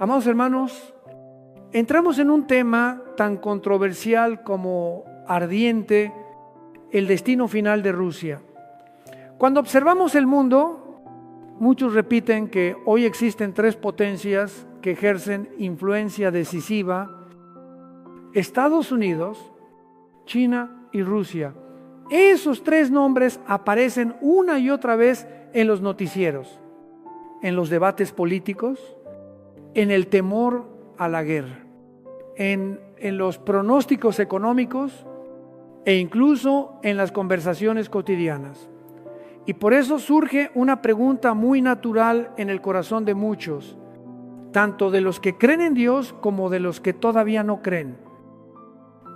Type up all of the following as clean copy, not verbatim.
Amados hermanos, entramos en un tema tan controversial como ardiente, el destino final de Rusia. Cuando observamos el mundo, muchos repiten que hoy existen tres potencias que ejercen influencia decisiva: Estados Unidos, China y Rusia. Esos tres nombres aparecen una y otra vez en los noticieros, en los debates políticos, en el temor a la guerra, en los pronósticos económicos e incluso en las conversaciones cotidianas. Y por eso surge una pregunta muy natural en el corazón de muchos, tanto de los que creen en Dios como de los que todavía no creen.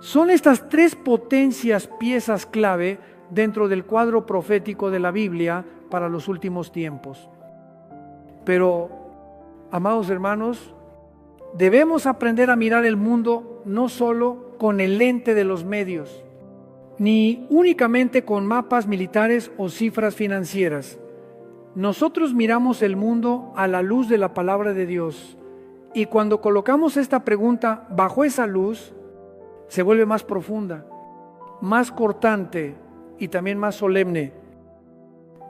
¿Son estas tres potencias piezas clave dentro del cuadro profético de la Biblia para los últimos tiempos? Pero, amados hermanos, debemos aprender a mirar el mundo no solo con el lente de los medios, ni únicamente con mapas militares o cifras financieras. Nosotros miramos el mundo a la luz de la palabra de Dios, y cuando colocamos esta pregunta bajo esa luz, se vuelve más profunda, más cortante y también más solemne.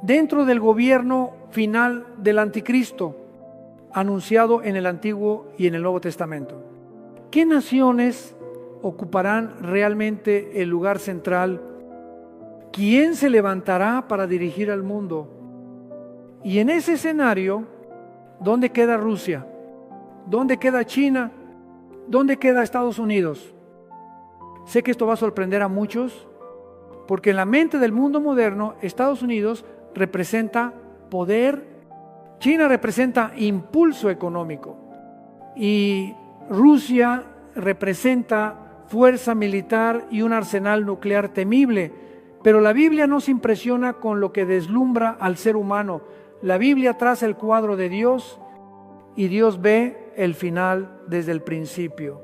Dentro del gobierno final del anticristo, anunciado en el Antiguo y en el Nuevo Testamento, ¿qué naciones ocuparán realmente el lugar central? ¿Quién se levantará para dirigir al mundo? Y en ese escenario, ¿dónde queda Rusia? ¿Dónde queda China? ¿Dónde queda Estados Unidos? Sé que esto va a sorprender a muchos, porque en la mente del mundo moderno, Estados Unidos representa poder, China representa impulso económico y Rusia representa fuerza militar y un arsenal nuclear temible. Pero la Biblia no se impresiona con lo que deslumbra al ser humano. La Biblia traza el cuadro de Dios y Dios ve el final desde el principio,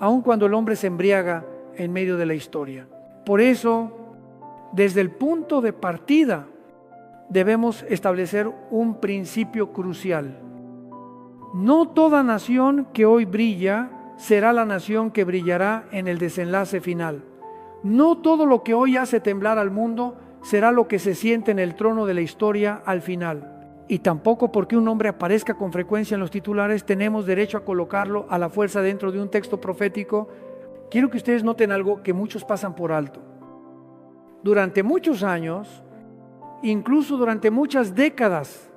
aun cuando el hombre se embriaga en medio de la historia. Por eso, desde el punto de partida, debemos establecer un principio crucial. No toda nación que hoy brilla será la nación que brillará en el desenlace final. No todo lo que hoy hace temblar al mundo será lo que se siente en el trono de la historia al final. Y tampoco porque un nombre aparezca con frecuencia en los titulares tenemos derecho a colocarlo a la fuerza dentro de un texto profético. Quiero que ustedes noten algo que muchos pasan por alto. Durante muchos años, incluso durante muchas décadas,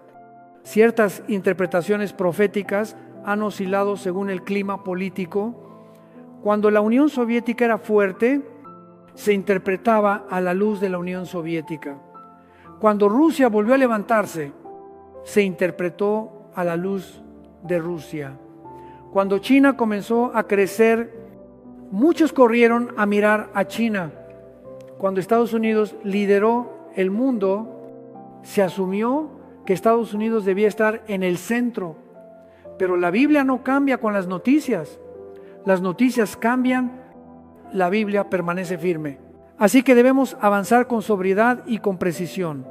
ciertas interpretaciones proféticas han oscilado según el clima político. Cuando la Unión Soviética era fuerte, se interpretaba a la luz de la Unión Soviética. Cuando Rusia volvió a levantarse, se interpretó a la luz de Rusia. Cuando China comenzó a crecer, muchos corrieron a mirar a China. Cuando Estados Unidos lideró el mundo, se asumió que Estados Unidos debía estar en el centro. Pero la Biblia no cambia con las noticias. Las noticias cambian, la Biblia permanece firme. Así que debemos avanzar con sobriedad y con precisión.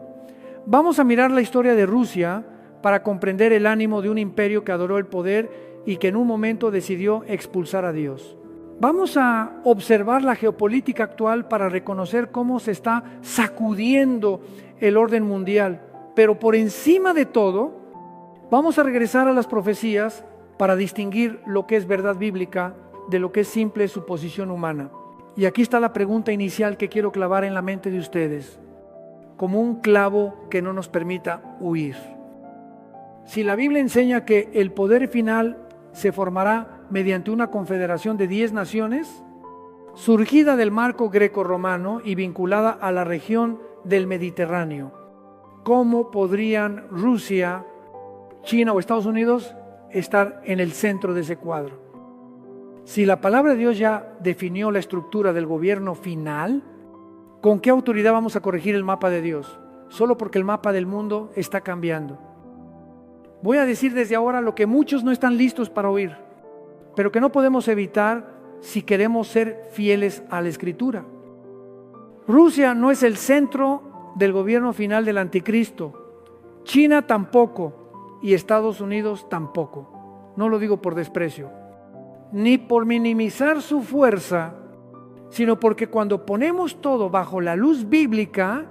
Vamos a mirar la historia de Rusia para comprender el ánimo de un imperio que adoró el poder y que en un momento decidió expulsar a Dios. Vamos a observar la geopolítica actual para reconocer cómo se está sacudiendo el orden mundial. Pero por encima de todo, vamos a regresar a las profecías para distinguir lo que es verdad bíblica de lo que es simple suposición humana. Y aquí está la pregunta inicial que quiero clavar en la mente de ustedes, como un clavo que no nos permita huir. Si la Biblia enseña que el poder final se formará mediante una confederación de 10 naciones, surgida del marco greco-romano y vinculada a la región del Mediterráneo, ¿cómo podrían Rusia, China o Estados Unidos estar en el centro de ese cuadro? Si la palabra de Dios ya definió la estructura del gobierno final, ¿con qué autoridad vamos a corregir el mapa de Dios? Solo porque el mapa del mundo está cambiando. Voy a decir desde ahora lo que muchos no están listos para oír, pero que no podemos evitar si queremos ser fieles a la Escritura. Rusia no es el centro del gobierno final del anticristo. China tampoco y Estados Unidos tampoco. no lo digo por desprecio, ni por minimizar su fuerza, sino porque cuando ponemos todo bajo la luz bíblica,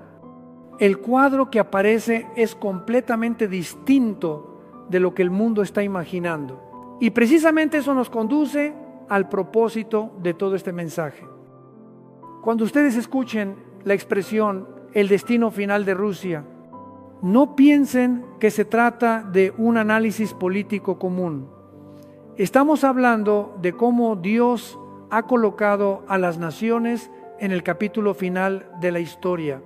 el cuadro que aparece es completamente distinto de lo que el mundo está imaginando. Y precisamente eso nos conduce al propósito de todo este mensaje. Cuando ustedes escuchen la expresión el destino final de Rusia, no piensen que se trata de un análisis político común. Estamos hablando de cómo Dios ha colocado a las naciones en el capítulo final de la historia.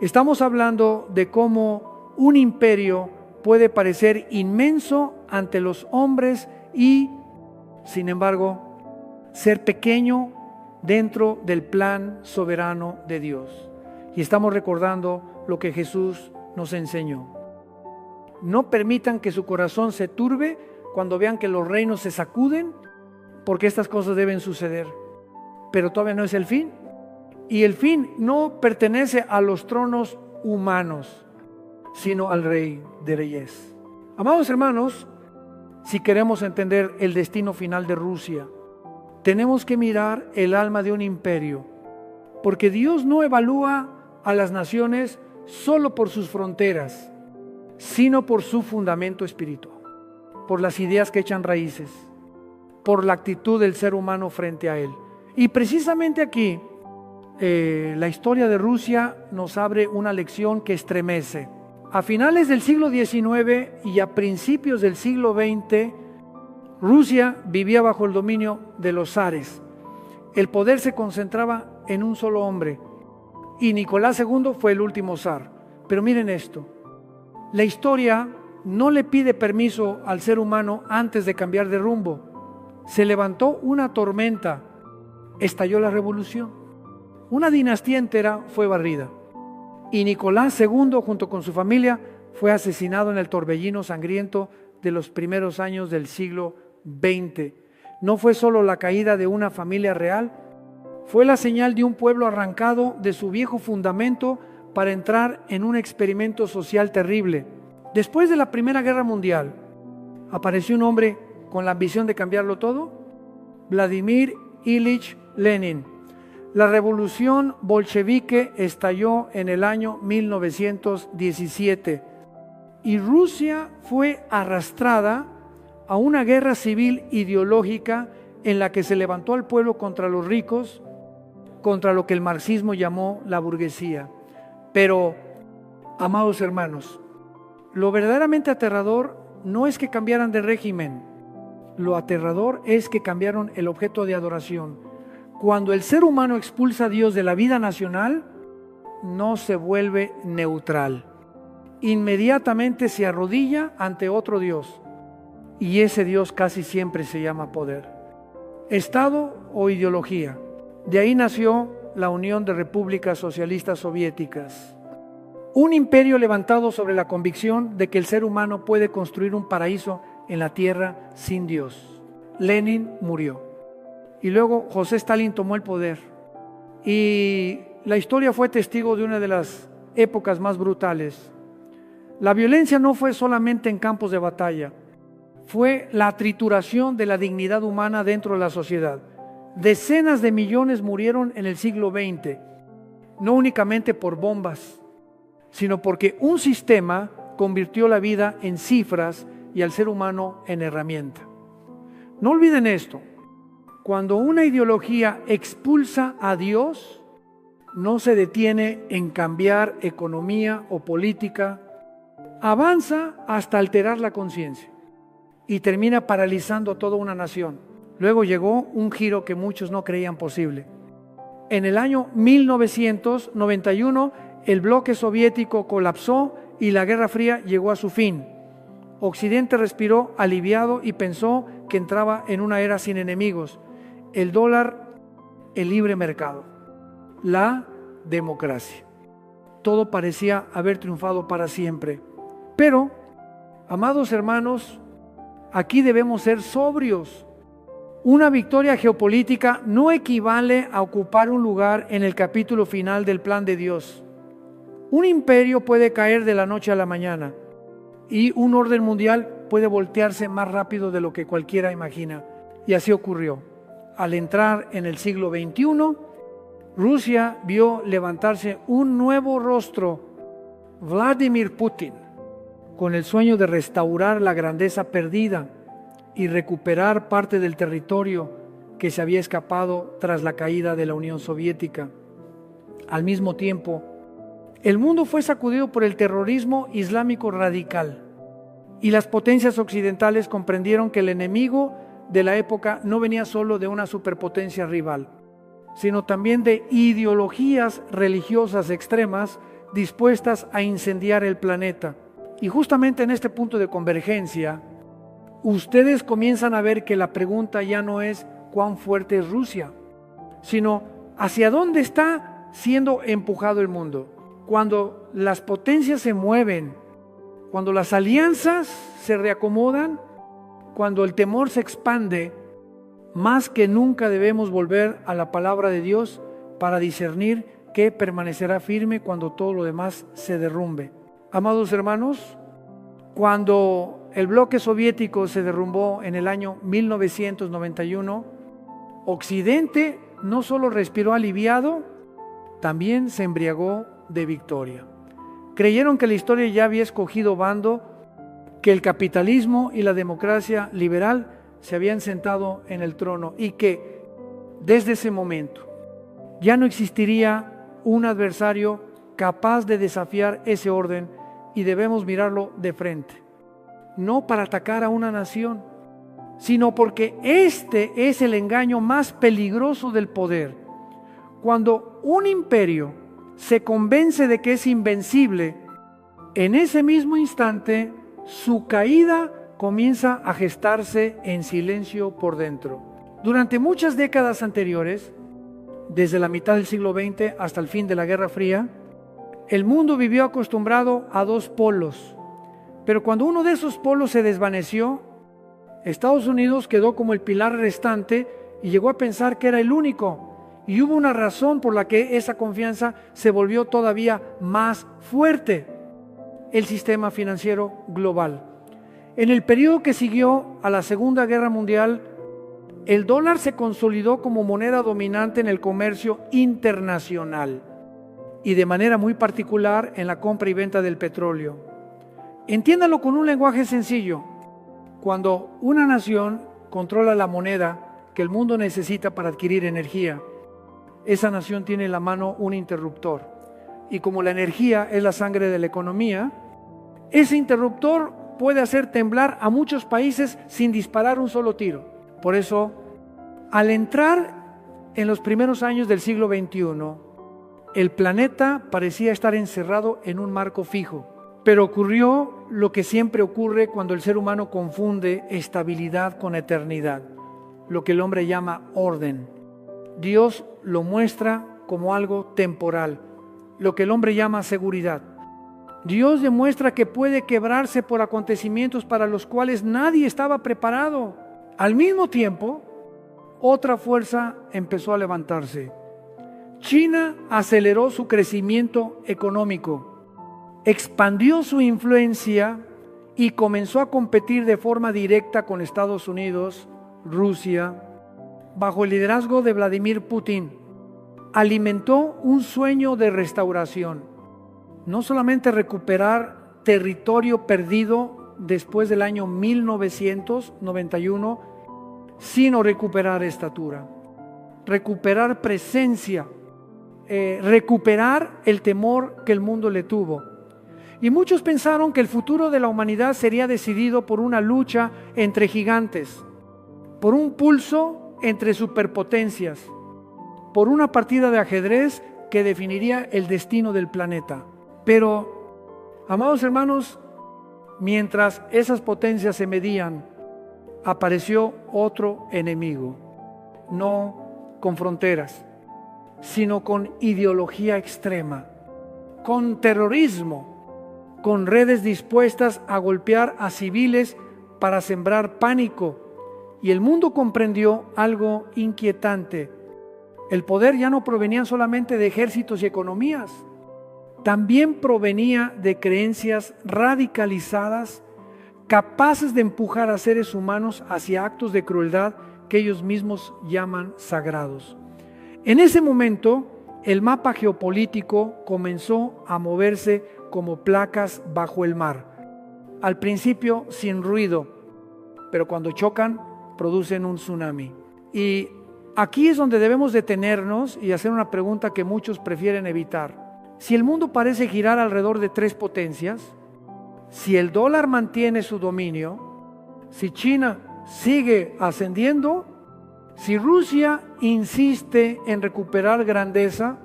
Estamos hablando de cómo un imperio puede parecer inmenso ante los hombres y, sin embargo, ser pequeño dentro del plan soberano de Dios. Y estamos recordando lo que Jesús nos enseñó. No permitan que su corazón se turbe cuando vean que los reinos se sacuden, porque estas cosas deben suceder. Pero todavía no es el fin. Y el fin no pertenece a los tronos humanos, sino al Rey de Reyes. Amados hermanos, si queremos entender el destino final de Rusia, tenemos que mirar el alma de un imperio, porque Dios no evalúa a las naciones solo por sus fronteras, sino por su fundamento espiritual, por las ideas que echan raíces, por la actitud del ser humano frente a él. Y precisamente aquí, la historia de Rusia nos abre una lección que estremece. A finales del siglo XIX y a principios del siglo XX, Rusia vivía bajo el dominio de los zares. El poder se concentraba en un solo hombre, y Nicolás II fue el último zar. Pero miren esto, la historia no le pide permiso al ser humano antes de cambiar de rumbo. Se levantó una tormenta, estalló la revolución. Una dinastía entera fue barrida. Y Nicolás II, junto con su familia, fue asesinado en el torbellino sangriento de los primeros años del siglo XX. No fue solo la caída de una familia real, fue la señal de un pueblo arrancado de su viejo fundamento para entrar en un experimento social terrible. Después de la Primera Guerra Mundial, apareció un hombre con la ambición de cambiarlo todo, Vladimir Ilich Lenin. La revolución bolchevique estalló en el año 1917 y Rusia fue arrastrada a una guerra civil ideológica en la que se levantó al pueblo contra los ricos, contra lo que el marxismo llamó la burguesía. Pero, amados hermanos, lo verdaderamente aterrador no es que cambiaran de régimen, lo aterrador es que cambiaron el objeto de adoración. Cuando el ser humano expulsa a Dios de la vida nacional, no se vuelve neutral. Inmediatamente se arrodilla ante otro Dios, y ese Dios casi siempre se llama poder, Estado o ideología. De ahí nació la Unión de Repúblicas Socialistas Soviéticas, un imperio levantado sobre la convicción de que el ser humano puede construir un paraíso en la tierra sin Dios. Lenin murió y luego José Stalin tomó el poder, y la historia fue testigo de una de las épocas más brutales. La violencia no fue solamente en campos de batalla, fue la trituración de la dignidad humana dentro de la sociedad. Decenas de millones murieron en el siglo XX, no únicamente por bombas, sino porque un sistema convirtió la vida en cifras y al ser humano en herramienta. No olviden esto, cuando una ideología expulsa a Dios, no se detiene en cambiar economía o política, avanza hasta alterar la conciencia y termina paralizando toda una nación. Luego llegó un giro que muchos no creían posible. En el año 1991, el bloque soviético colapsó y la Guerra Fría llegó a su fin. Occidente respiró aliviado y pensó que entraba en una era sin enemigos. El dólar, el libre mercado, la democracia. Todo parecía haber triunfado para siempre. Pero, amados hermanos, aquí debemos ser sobrios. Una victoria geopolítica no equivale a ocupar un lugar en el capítulo final del plan de Dios. Un imperio puede caer de la noche a la mañana y un orden mundial puede voltearse más rápido de lo que cualquiera imagina. Y así ocurrió. Al entrar en el siglo XXI, Rusia vio levantarse un nuevo rostro, Vladimir Putin, con el sueño de restaurar la grandeza perdida y recuperar parte del territorio que se había escapado tras la caída de la Unión Soviética. Al mismo tiempo, el mundo fue sacudido por el terrorismo islámico radical y las potencias occidentales comprendieron que el enemigo de la época no venía solo de una superpotencia rival, sino también de ideologías religiosas extremas dispuestas a incendiar el planeta. Y justamente en este punto de convergencia, ustedes comienzan a ver que la pregunta ya no es cuán fuerte es Rusia, sino hacia dónde está siendo empujado el mundo. Cuando las potencias se mueven, cuando las alianzas se reacomodan, cuando el temor se expande, más que nunca debemos volver a la palabra de Dios para discernir qué permanecerá firme cuando todo lo demás se derrumbe. Amados hermanos, cuando el bloque soviético se derrumbó en el año 1991, Occidente no solo respiró aliviado, también se embriagó de victoria. Creyeron que la historia ya había escogido bando, que el capitalismo y la democracia liberal se habían sentado en el trono y que desde ese momento ya no existiría un adversario capaz de desafiar ese orden y debemos mirarlo de frente, no para atacar a una nación, sino porque este es el engaño más peligroso del poder. Cuando un imperio se convence de que es invencible, en ese mismo instante su caída comienza a gestarse en silencio por dentro. Durante muchas décadas anteriores, desde la mitad del siglo XX hasta el fin de la Guerra Fría, el mundo vivió acostumbrado a dos polos. Pero cuando uno de esos polos se desvaneció, Estados Unidos quedó como el pilar restante y llegó a pensar que era el único. Y hubo una razón por la que esa confianza se volvió todavía más fuerte: el sistema financiero global. En el periodo que siguió a la Segunda Guerra Mundial, el dólar se consolidó como moneda dominante en el comercio internacional y de manera muy particular en la compra y venta del petróleo. Entiéndalo con un lenguaje sencillo. Cuando una nación controla la moneda que el mundo necesita para adquirir energía, esa nación tiene en la mano un interruptor. Y como la energía es la sangre de la economía, ese interruptor puede hacer temblar a muchos países sin disparar un solo tiro. Por eso, al entrar en los primeros años del siglo XXI, el planeta parecía estar encerrado en un marco fijo. Pero ocurrió lo que siempre ocurre cuando el ser humano confunde estabilidad con eternidad, lo que el hombre llama orden. Dios lo muestra como algo temporal, lo que el hombre llama seguridad. Dios demuestra que puede quebrarse por acontecimientos para los cuales nadie estaba preparado. Al mismo tiempo, otra fuerza empezó a levantarse. China aceleró su crecimiento económico, expandió su influencia y comenzó a competir de forma directa con Estados Unidos, Rusia, bajo el liderazgo de Vladimir Putin. Alimentó un sueño de restauración, no solamente recuperar territorio perdido después del año 1991, sino recuperar estatura, recuperar presencia, recuperar el temor que el mundo le tuvo. Y muchos pensaron que el futuro de la humanidad sería decidido por una lucha entre gigantes, por un pulso entre superpotencias, por una partida de ajedrez que definiría el destino del planeta. Pero, amados hermanos, mientras esas potencias se medían, apareció otro enemigo, no con fronteras, sino con ideología extrema, con terrorismo, con redes dispuestas a golpear a civiles para sembrar pánico. Y el mundo comprendió algo inquietante. El poder ya no provenía solamente de ejércitos y economías, también provenía de creencias radicalizadas, capaces de empujar a seres humanos hacia actos de crueldad que ellos mismos llaman sagrados. En ese momento, el mapa geopolítico comenzó a moverse como placas bajo el mar. Al principio sin ruido, pero cuando chocan, producen un tsunami. Y aquí es donde debemos detenernos y hacer una pregunta que muchos prefieren evitar. Si el mundo parece girar alrededor de 3 potencias, si el dólar mantiene su dominio, si China sigue ascendiendo, si Rusia insiste en recuperar grandeza,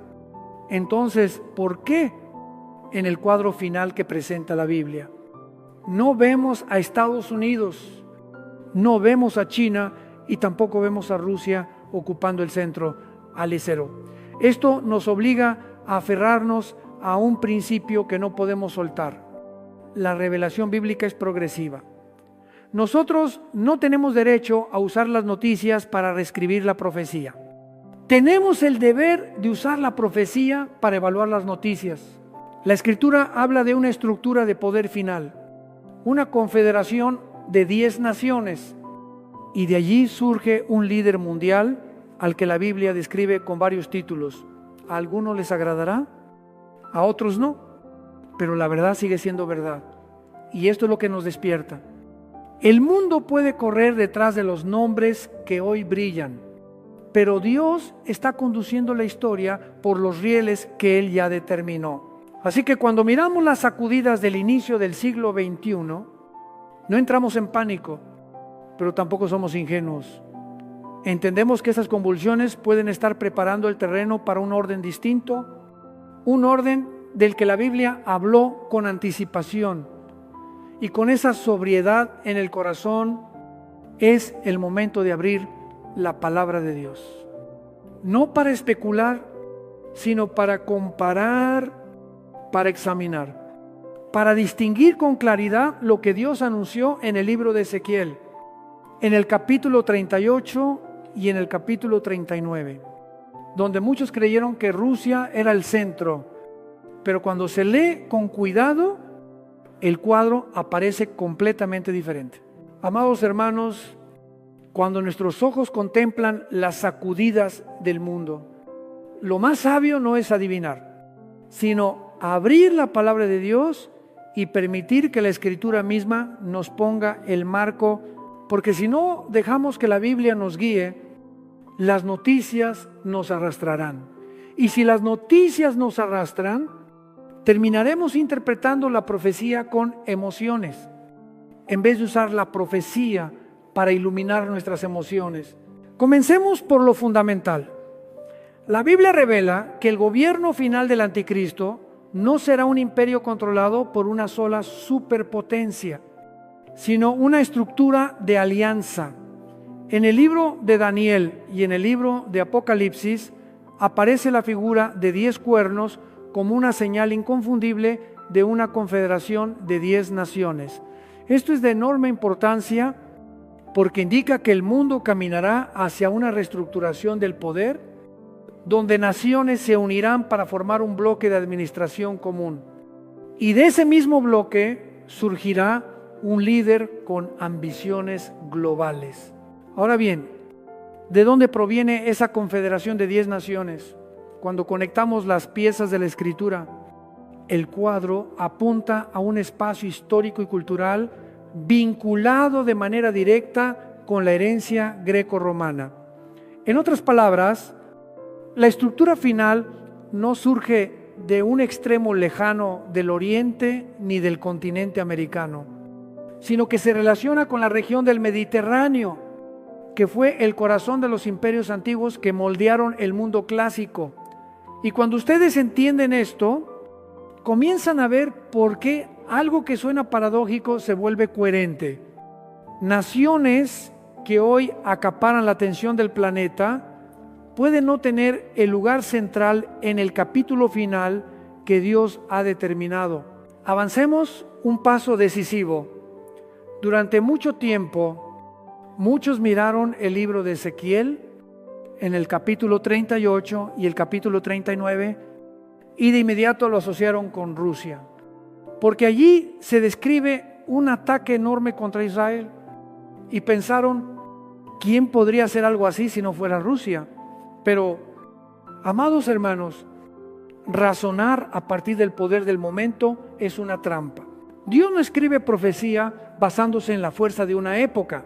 entonces, ¿por qué en el cuadro final que presenta la Biblia no vemos a Estados Unidos, no vemos a China y tampoco vemos a Rusia ocupando el centro al ecero? Esto nos obliga a aferrarnos a un principio que no podemos soltar. La revelación bíblica es progresiva. Nosotros no tenemos derecho a usar las noticias para reescribir la profecía. Tenemos el deber de usar la profecía para evaluar las noticias. La Escritura habla de una estructura de poder final, una confederación de 10 naciones, y de allí surge un líder mundial al que la Biblia describe con varios títulos. A algunos les agradará, a otros no, pero la verdad sigue siendo verdad. Y esto es lo que nos despierta. El mundo puede correr detrás de los nombres que hoy brillan, pero Dios está conduciendo la historia por los rieles que Él ya determinó. Así que cuando miramos las sacudidas del inicio del siglo XXI, no entramos en pánico, pero tampoco somos ingenuos. Entendemos que esas convulsiones pueden estar preparando el terreno para un orden distinto, un orden del que la Biblia habló con anticipación. Y con esa sobriedad en el corazón es el momento de abrir la palabra de Dios. No para especular, sino para comparar, para examinar, para distinguir con claridad lo que Dios anunció en el libro de Ezequiel, en el capítulo 38 y en el capítulo 39, donde muchos creyeron que Rusia era el centro, pero cuando se lee con cuidado, el cuadro aparece completamente diferente. Amados hermanos, cuando nuestros ojos contemplan las sacudidas del mundo, lo más sabio no es adivinar, sino abrir la palabra de Dios y permitir que la Escritura misma nos ponga el marco, porque si no dejamos que la Biblia nos guíe, las noticias nos arrastrarán. Y si las noticias nos arrastran, terminaremos interpretando la profecía con emociones, en vez de usar la profecía para iluminar nuestras emociones. Comencemos por lo fundamental. La Biblia revela que el gobierno final del anticristo no será un imperio controlado por una sola superpotencia, sino una estructura de alianza. En el libro de Daniel y en el libro de Apocalipsis aparece la figura de 10 cuernos como una señal inconfundible de una confederación de 10 naciones. Esto es de enorme importancia porque indica que el mundo caminará hacia una reestructuración del poder, donde naciones se unirán para formar un bloque de administración común. Y de ese mismo bloque surgirá un líder con ambiciones globales. Ahora bien, ¿de dónde proviene esa confederación de 10 naciones? Cuando conectamos las piezas de la Escritura, el cuadro apunta a un espacio histórico y cultural vinculado de manera directa con la herencia greco-romana. En otras palabras, la estructura final no surge de un extremo lejano del oriente ni del continente americano, sino que se relaciona con la región del Mediterráneo, que fue el corazón de los imperios antiguos que moldearon el mundo clásico. Y cuando ustedes entienden esto, comienzan a ver por qué algo que suena paradójico se vuelve coherente. Naciones que hoy acaparan la atención del planeta pueden no tener el lugar central en el capítulo final que Dios ha determinado. Avancemos un paso decisivo. Durante mucho tiempo, muchos miraron el libro de Ezequiel en el capítulo 38 y el capítulo 39 y de inmediato lo asociaron con Rusia, porque allí se describe un ataque enorme contra Israel y pensaron, ¿quién podría hacer algo así si no fuera Rusia? Pero, amados hermanos, razonar a partir del poder del momento es una trampa. Dios no escribe profecía basándose en la fuerza de una época.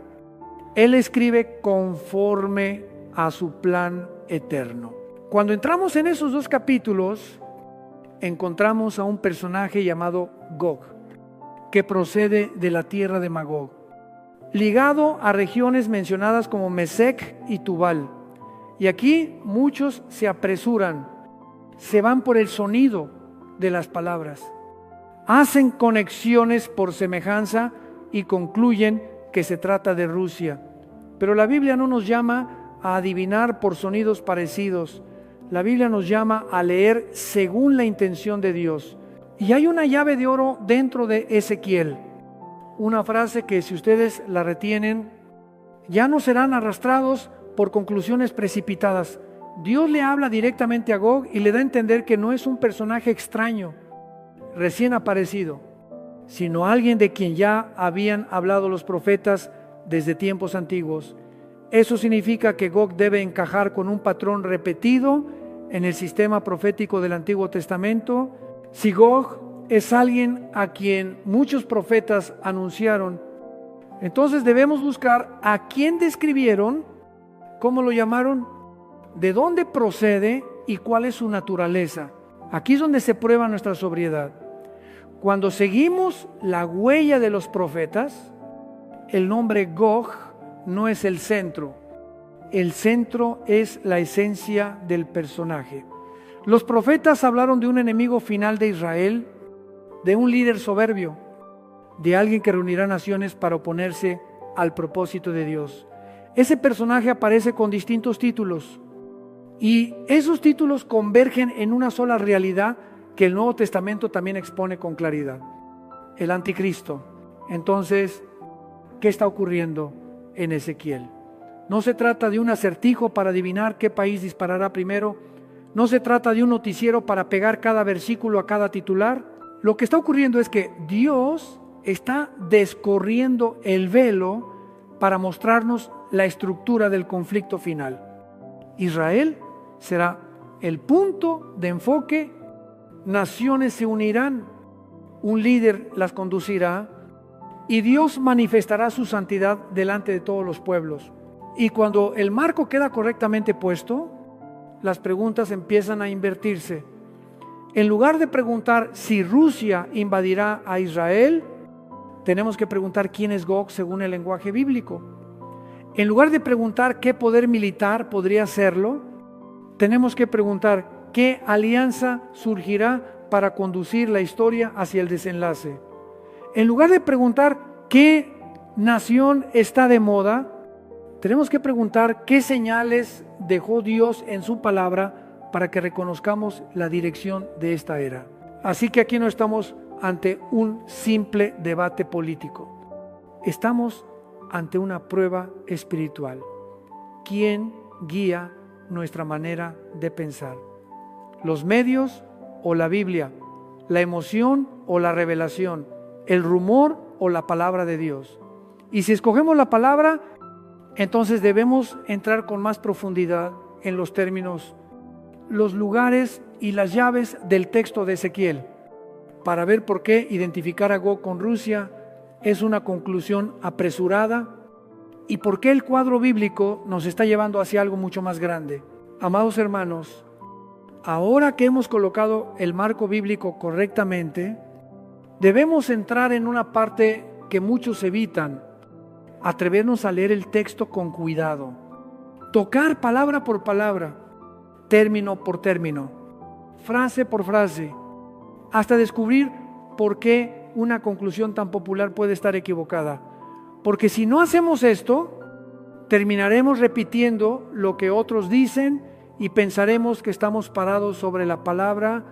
Él escribe conforme a su plan eterno. Cuando entramos en esos dos capítulos, encontramos a un personaje llamado Gog, que procede de la tierra de Magog, ligado a regiones mencionadas como Mesec y Tubal. Y aquí muchos se apresuran, se van por el sonido de las palabras, hacen conexiones por semejanza y concluyen que se trata de Rusia. Pero la Biblia no nos llama a adivinar por sonidos parecidos. La Biblia nos llama a leer según la intención de Dios. Y hay una llave de oro dentro de Ezequiel. Una frase que si ustedes la retienen, ya no serán arrastrados por conclusiones precipitadas. Dios le habla directamente a Gog y le da a entender que no es un personaje extraño, recién aparecido, sino alguien de quien ya habían hablado los profetas desde tiempos antiguos. Eso significa que Gog debe encajar con un patrón repetido en el sistema profético del Antiguo Testamento. Si Gog es alguien a quien muchos profetas anunciaron, entonces debemos buscar a quién describieron, cómo lo llamaron, de dónde procede y cuál es su naturaleza. Aquí es donde se prueba nuestra sobriedad. Cuando seguimos la huella de los profetas, el nombre Gog no es el centro. El centro es la esencia del personaje. Los profetas hablaron de un enemigo final de Israel, de un líder soberbio, de alguien que reunirá naciones para oponerse al propósito de Dios. Ese personaje aparece con distintos títulos y esos títulos convergen en una sola realidad que el Nuevo Testamento también expone con claridad: el anticristo. Entonces, ¿qué está ocurriendo en Ezequiel? No se trata de un acertijo para adivinar qué país disparará primero. No se trata de un noticiero para pegar cada versículo a cada titular. Lo que está ocurriendo es que Dios está descorriendo el velo para mostrarnos la estructura del conflicto final. Israel será el punto de enfoque, naciones se unirán, un líder las conducirá y Dios manifestará su santidad delante de todos los pueblos. Y cuando el marco queda correctamente puesto, las preguntas empiezan a invertirse. En lugar de preguntar si Rusia invadirá a Israel, tenemos que preguntar quién es Gog según el lenguaje bíblico. En lugar de preguntar qué poder militar podría hacerlo, tenemos que preguntar qué alianza surgirá para conducir la historia hacia el desenlace. En lugar de preguntar qué nación está de moda, tenemos que preguntar qué señales dejó Dios en su palabra para que reconozcamos la dirección de esta era. Así que aquí no estamos ante un simple debate político. Estamos ante una prueba espiritual. ¿Quién guía nuestra manera de pensar? ¿Los medios o la Biblia? ¿La emoción o la revelación? ¿El rumor o la palabra de Dios? Y si escogemos la palabra, entonces debemos entrar con más profundidad en los términos, los lugares y las llaves del texto de Ezequiel, para ver por qué identificar a Gog con Rusia es una conclusión apresurada y por qué el cuadro bíblico nos está llevando hacia algo mucho más grande. Amados hermanos, ahora que hemos colocado el marco bíblico correctamente, debemos entrar en una parte que muchos evitan: atrevernos a leer el texto con cuidado, tocar palabra por palabra, término por término, frase por frase, hasta descubrir por qué una conclusión tan popular puede estar equivocada. Porque si no hacemos esto, terminaremos repitiendo lo que otros dicen y pensaremos que estamos parados sobre la palabra,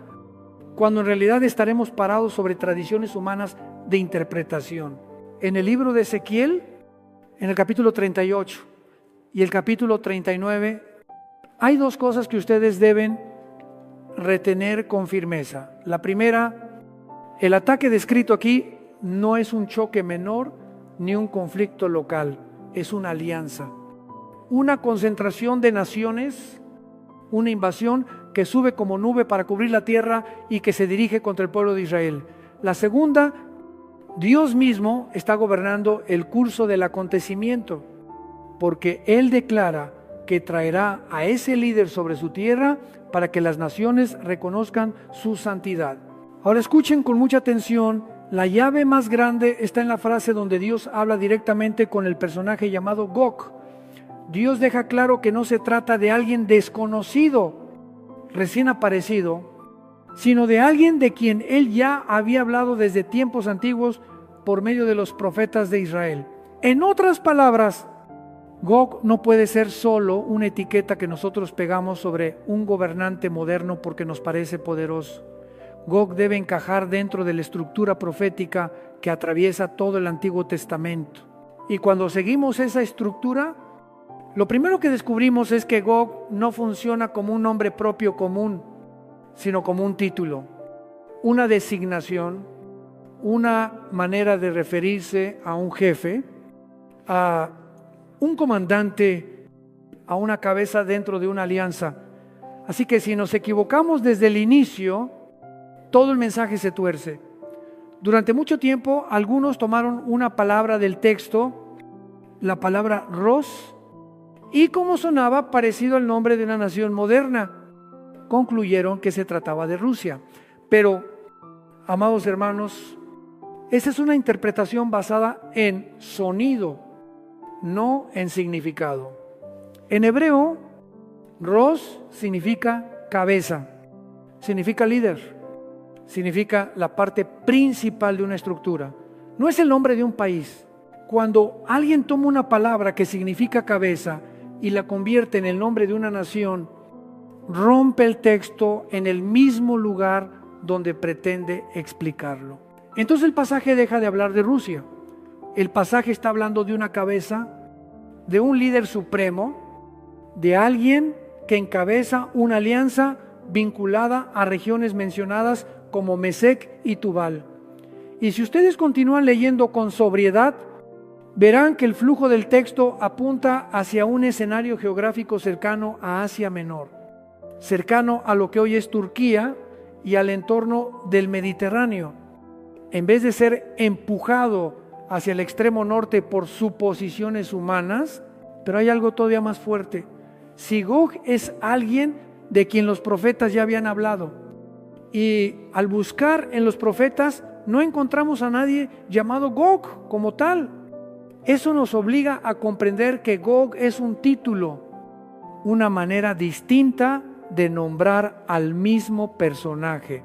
cuando en realidad estaremos parados sobre tradiciones humanas de interpretación. En el libro de Ezequiel, en el capítulo 38 y el capítulo 39, hay dos cosas que ustedes deben retener con firmeza. La primera, el ataque descrito aquí no es un choque menor ni un conflicto local, es una alianza. Una concentración de naciones, una invasión que sube como nube para cubrir la tierra y que se dirige contra el pueblo de Israel. La segunda, Dios mismo está gobernando el curso del acontecimiento, porque Él declara que traerá a ese líder sobre su tierra para que las naciones reconozcan su santidad. Ahora escuchen con mucha atención, la llave más grande está en la frase donde Dios habla directamente con el personaje llamado Gog. Dios deja claro que no se trata de alguien desconocido, recién aparecido, sino de alguien de quien Él ya había hablado desde tiempos antiguos por medio de los profetas de Israel. En otras palabras, Gog no puede ser solo una etiqueta que nosotros pegamos sobre un gobernante moderno porque nos parece poderoso. Gog debe encajar dentro de la estructura profética que atraviesa todo el Antiguo Testamento. Y cuando seguimos esa estructura, lo primero que descubrimos es que Gog no funciona como un nombre propio común, sino como un título, una designación, una manera de referirse a un jefe, a un comandante, a una cabeza dentro de una alianza. Así que si nos equivocamos desde el inicio, todo el mensaje se tuerce. Durante mucho tiempo, algunos tomaron una palabra del texto, la palabra Ros, y como sonaba parecido al nombre de una nación moderna, concluyeron que se trataba de Rusia. Pero, amados hermanos, esa es una interpretación basada en sonido, no en significado. En hebreo, Ros significa cabeza, significa líder, significa la parte principal de una estructura. No es el nombre de un país. Cuando alguien toma una palabra que significa cabeza y la convierte en el nombre de una nación, rompe el texto en el mismo lugar donde pretende explicarlo. Entonces el pasaje deja de hablar de Rusia. El pasaje está hablando de una cabeza, de un líder supremo, de alguien que encabeza una alianza vinculada a regiones mencionadas como Mesec y Tubal. Y si ustedes continúan leyendo con sobriedad, verán que el flujo del texto apunta hacia un escenario geográfico cercano a Asia Menor, cercano a lo que hoy es Turquía y al entorno del Mediterráneo. En vez de ser empujado hacia el extremo norte por suposiciones humanas, pero hay algo todavía más fuerte. Si Gog es alguien de quien los profetas ya habían hablado, y al buscar en los profetas no encontramos a nadie llamado Gog como tal, eso nos obliga a comprender que Gog es un título, una manera distinta de nombrar al mismo personaje.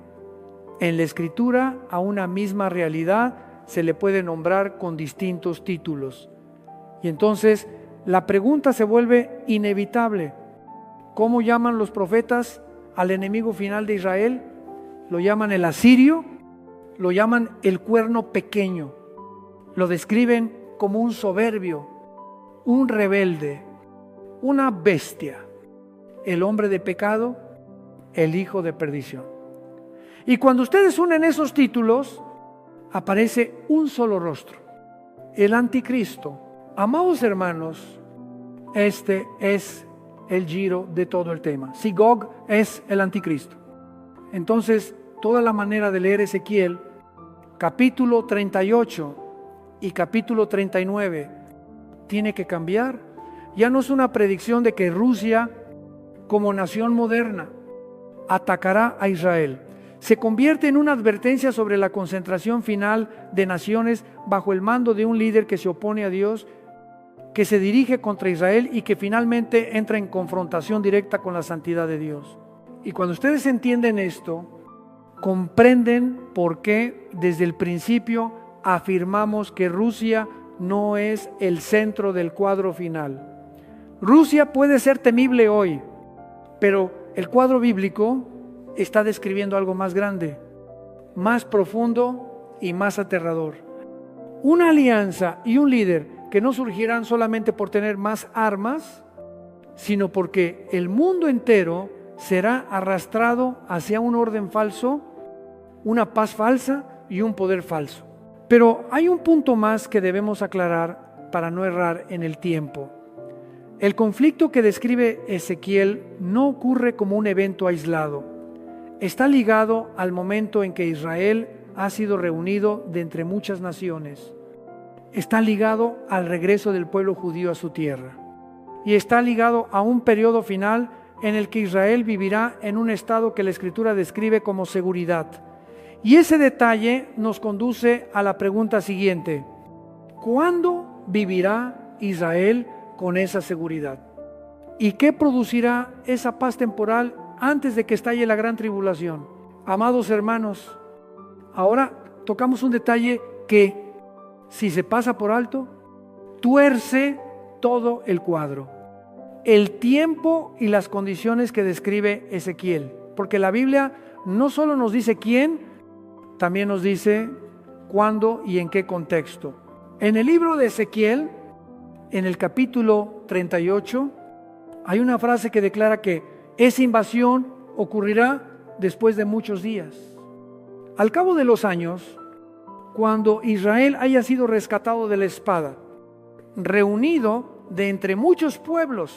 En la Escritura, a una misma realidad se le puede nombrar con distintos títulos. Y entonces la pregunta se vuelve inevitable. ¿Cómo llaman los profetas al enemigo final de Israel? Lo llaman el asirio, lo llaman el cuerno pequeño. Lo describen como un soberbio, un rebelde, una bestia, el hombre de pecado, el hijo de perdición. Y cuando ustedes unen esos títulos, aparece un solo rostro, el anticristo. Amados hermanos, este es el giro de todo el tema. Si Gog es el anticristo, entonces toda la manera de leer Ezequiel, capítulo 38 y capítulo 39, tiene que cambiar. Ya no es una predicción de que Rusia, como nación moderna, atacará a Israel. Se convierte en una advertencia sobre la concentración final de naciones bajo el mando de un líder que se opone a Dios, que se dirige contra Israel y que finalmente entra en confrontación directa con la santidad de Dios. Y cuando ustedes entienden esto, comprenden por qué desde el principio afirmamos que Rusia no es el centro del cuadro final. Rusia puede ser temible hoy, pero el cuadro bíblico está describiendo algo más grande, más profundo y más aterrador. Una alianza y un líder que no surgirán solamente por tener más armas, sino porque el mundo entero será arrastrado hacia un orden falso, una paz falsa y un poder falso. Pero hay un punto más que debemos aclarar para no errar en el tiempo. El conflicto que describe Ezequiel no ocurre como un evento aislado. Está ligado al momento en que Israel ha sido reunido de entre muchas naciones. Está ligado al regreso del pueblo judío a su tierra. Y está ligado a un periodo final en el que Israel vivirá en un estado que la Escritura describe como seguridad. Y ese detalle nos conduce a la pregunta siguiente: ¿cuándo vivirá Israel con esa seguridad? ¿Y qué producirá esa paz temporal antes de que estalle la gran tribulación? Amados hermanos, ahora tocamos un detalle que, si se pasa por alto, tuerce todo el cuadro. El tiempo y las condiciones que describe Ezequiel. Porque la Biblia no solo nos dice quién, también nos dice cuándo y en qué contexto. En el libro de Ezequiel, en el capítulo 38, hay una frase que declara que esa invasión ocurrirá después de muchos días. Al cabo de los años, cuando Israel haya sido rescatado de la espada, reunido de entre muchos pueblos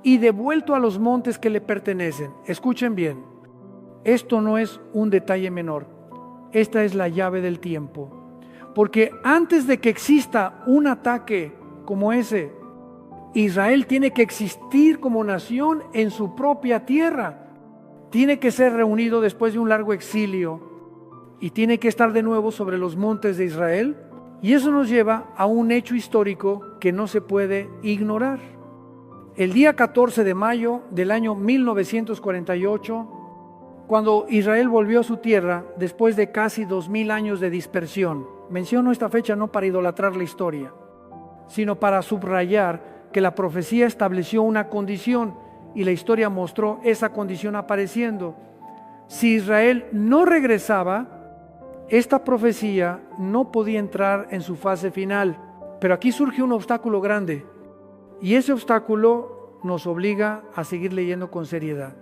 y devuelto a los montes que le pertenecen. Escuchen bien, esto no es un detalle menor. Esta es la llave del tiempo. Porque antes de que exista un ataque como ese, Israel tiene que existir como nación en su propia tierra. Tiene que ser reunido después de un largo exilio y tiene que estar de nuevo sobre los montes de Israel. Y eso nos lleva a un hecho histórico que no se puede ignorar. El día 14 de mayo del año 1948, cuando Israel volvió a su tierra después de casi 2000 años de dispersión. Menciono esta fecha no para idolatrar la historia, sino para subrayar que la profecía estableció una condición y la historia mostró esa condición apareciendo. Si Israel no regresaba, esta profecía no podía entrar en su fase final. Pero aquí surge un obstáculo grande y ese obstáculo nos obliga a seguir leyendo con seriedad.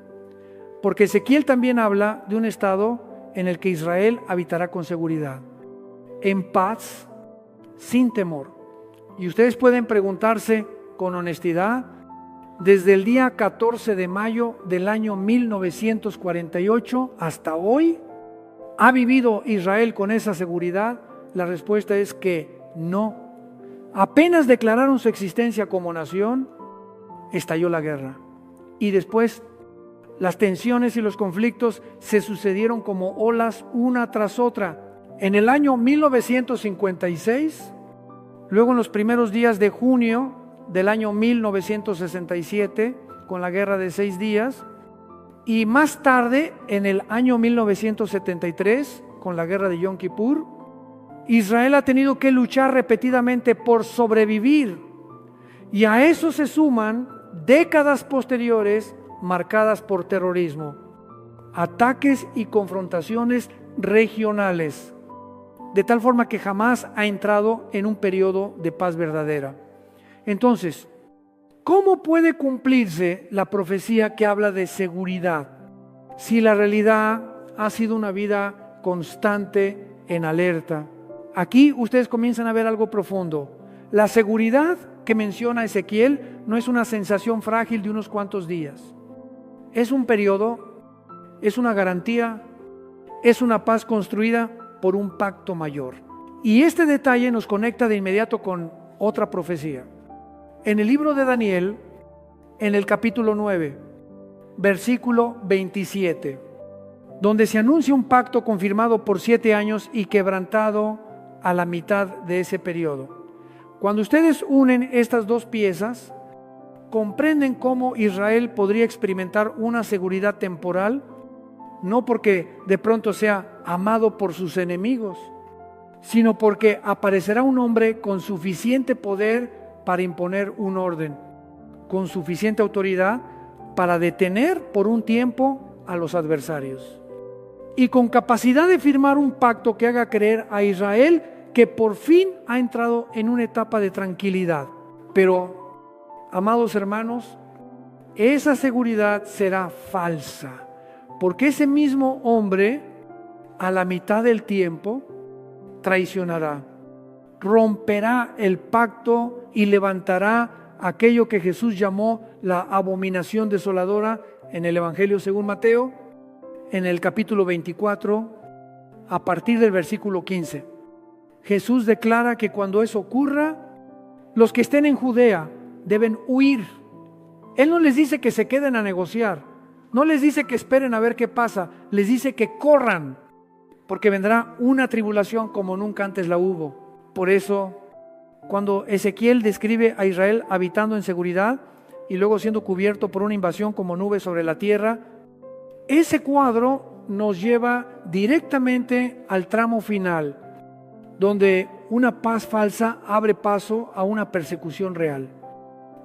Porque Ezequiel también habla de un estado en el que Israel habitará con seguridad, en paz, sin temor. Y ustedes pueden preguntarse con honestidad, desde el día 14 de mayo del año 1948 hasta hoy, ¿ha vivido Israel con esa seguridad? La respuesta es que no. Apenas declararon su existencia como nación, estalló la guerra. Y después las tensiones y los conflictos se sucedieron como olas una tras otra. En el año 1956, luego en los primeros días de junio del año 1967, con la guerra de 6 días, y más tarde, en el año 1973, con la guerra de Yom Kippur, Israel ha tenido que luchar repetidamente por sobrevivir. Y a eso se suman décadas posteriores marcadas por terrorismo, ataques y confrontaciones regionales, de tal forma que jamás ha entrado en un periodo de paz verdadera. Entonces, ¿cómo puede cumplirse la profecía que habla de seguridad si la realidad ha sido una vida constante en alerta? Aquí ustedes comienzan a ver algo profundo. La seguridad que menciona Ezequiel no es una sensación frágil de unos cuantos días. Es un periodo, es una garantía, es una paz construida por un pacto mayor. Y este detalle nos conecta de inmediato con otra profecía. En el libro de Daniel, en el capítulo 9, versículo 27, donde se anuncia un pacto confirmado por 7 años y quebrantado a la mitad de ese periodo. Cuando ustedes unen estas dos piezas, comprenden cómo Israel podría experimentar una seguridad temporal, no porque de pronto sea amado por sus enemigos, sino porque aparecerá un hombre con suficiente poder para imponer un orden, con suficiente autoridad para detener por un tiempo a los adversarios, y con capacidad de firmar un pacto que haga creer a Israel que por fin ha entrado en una etapa de tranquilidad. Pero, amados hermanos, esa seguridad será falsa, porque ese mismo hombre, a la mitad del tiempo, traicionará. Romperá el pacto y levantará aquello que Jesús llamó la abominación desoladora en el Evangelio según Mateo, en el capítulo 24, a partir del versículo 15. Jesús declara que cuando eso ocurra, los que estén en Judea deben huir. Él no les dice que se queden a negociar, no les dice que esperen a ver qué pasa, les dice que corran, porque vendrá una tribulación como nunca antes la hubo. Por eso, cuando Ezequiel describe a Israel habitando en seguridad y luego siendo cubierto por una invasión como nube sobre la tierra, ese cuadro nos lleva directamente al tramo final, donde una paz falsa abre paso a una persecución real,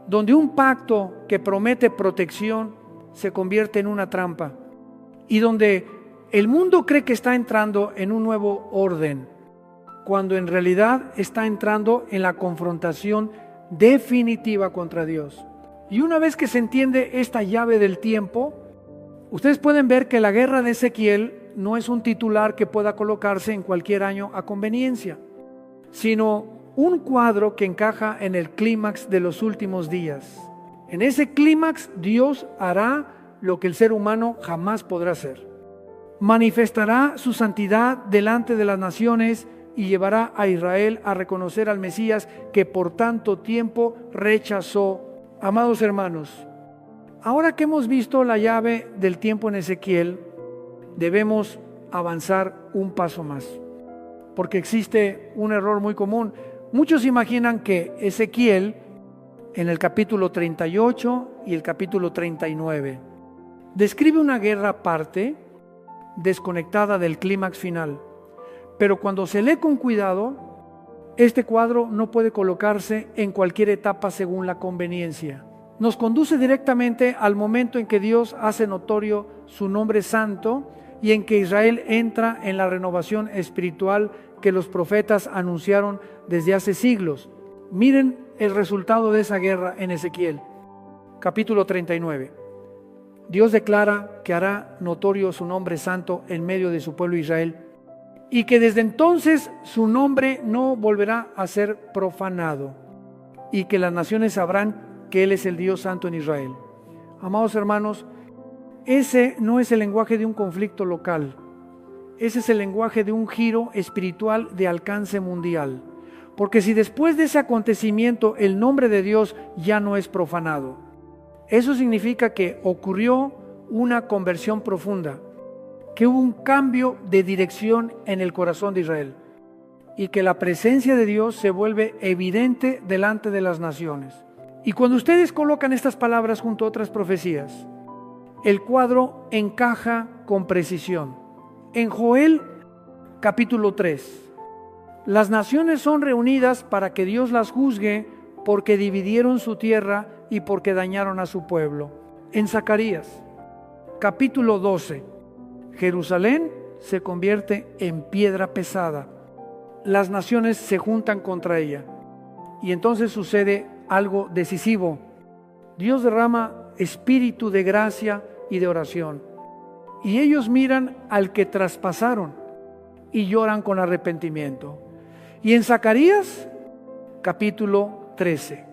donde un pacto que promete protección se convierte en una trampa y donde el mundo cree que está entrando en un nuevo orden, cuando en realidad está entrando en la confrontación definitiva contra Dios. Y una vez que se entiende esta llave del tiempo, ustedes pueden ver que la guerra de Ezequiel no es un titular que pueda colocarse en cualquier año a conveniencia, sino un cuadro que encaja en el clímax de los últimos días. En ese clímax Dios hará lo que el ser humano jamás podrá hacer. Manifestará su santidad delante de las naciones y llevará a Israel a reconocer al Mesías que por tanto tiempo rechazó. Amados hermanos, ahora que hemos visto la llave del tiempo en Ezequiel, debemos avanzar un paso más, porque existe un error muy común. Muchos imaginan que Ezequiel, en el capítulo 38 y el capítulo 39, describe una guerra aparte, desconectada del clímax final. Pero cuando se lee con cuidado, este cuadro no puede colocarse en cualquier etapa según la conveniencia. Nos conduce directamente al momento en que Dios hace notorio su nombre santo y en que Israel entra en la renovación espiritual que los profetas anunciaron desde hace siglos. Miren el resultado de esa guerra en Ezequiel, capítulo 39. Dios declara que hará notorio su nombre santo en medio de su pueblo Israel y que desde entonces su nombre no volverá a ser profanado y que las naciones sabrán que Él es el Dios santo en Israel. Amados hermanos, ese no es el lenguaje de un conflicto local, ese es el lenguaje de un giro espiritual de alcance mundial. Porque si después de ese acontecimiento el nombre de Dios ya no es profanado, eso significa que ocurrió una conversión profunda, que hubo un cambio de dirección en el corazón de Israel y que la presencia de Dios se vuelve evidente delante de las naciones. Y cuando ustedes colocan estas palabras junto a otras profecías, el cuadro encaja con precisión. En Joel capítulo 3, las naciones son reunidas para que Dios las juzgue porque dividieron su tierra y porque dañaron a su pueblo. En Zacarías capítulo 12, Jerusalén se convierte en piedra pesada. Las naciones se juntan contra ella. Y entonces sucede algo decisivo. Dios derrama espíritu de gracia y de oración. Y ellos miran al que traspasaron y lloran con arrepentimiento. Y en Zacarías capítulo 13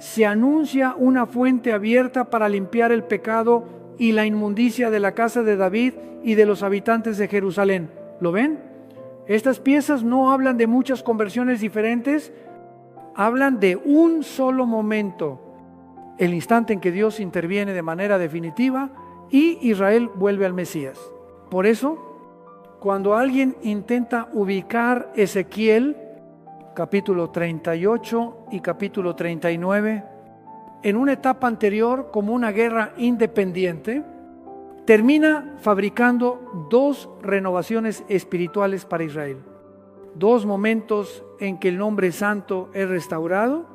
se anuncia una fuente abierta para limpiar el pecado y la inmundicia de la casa de David y de los habitantes de Jerusalén. ¿Lo ven? Estas piezas no hablan de muchas conversiones diferentes, hablan de un solo momento, el instante en que Dios interviene de manera definitiva y Israel vuelve al Mesías. Por eso, cuando alguien intenta ubicar Ezequiel, capítulo 38 y capítulo 39, en una etapa anterior como una guerra independiente, termina fabricando dos renovaciones espirituales para Israel. Dos momentos en que el nombre santo es restaurado,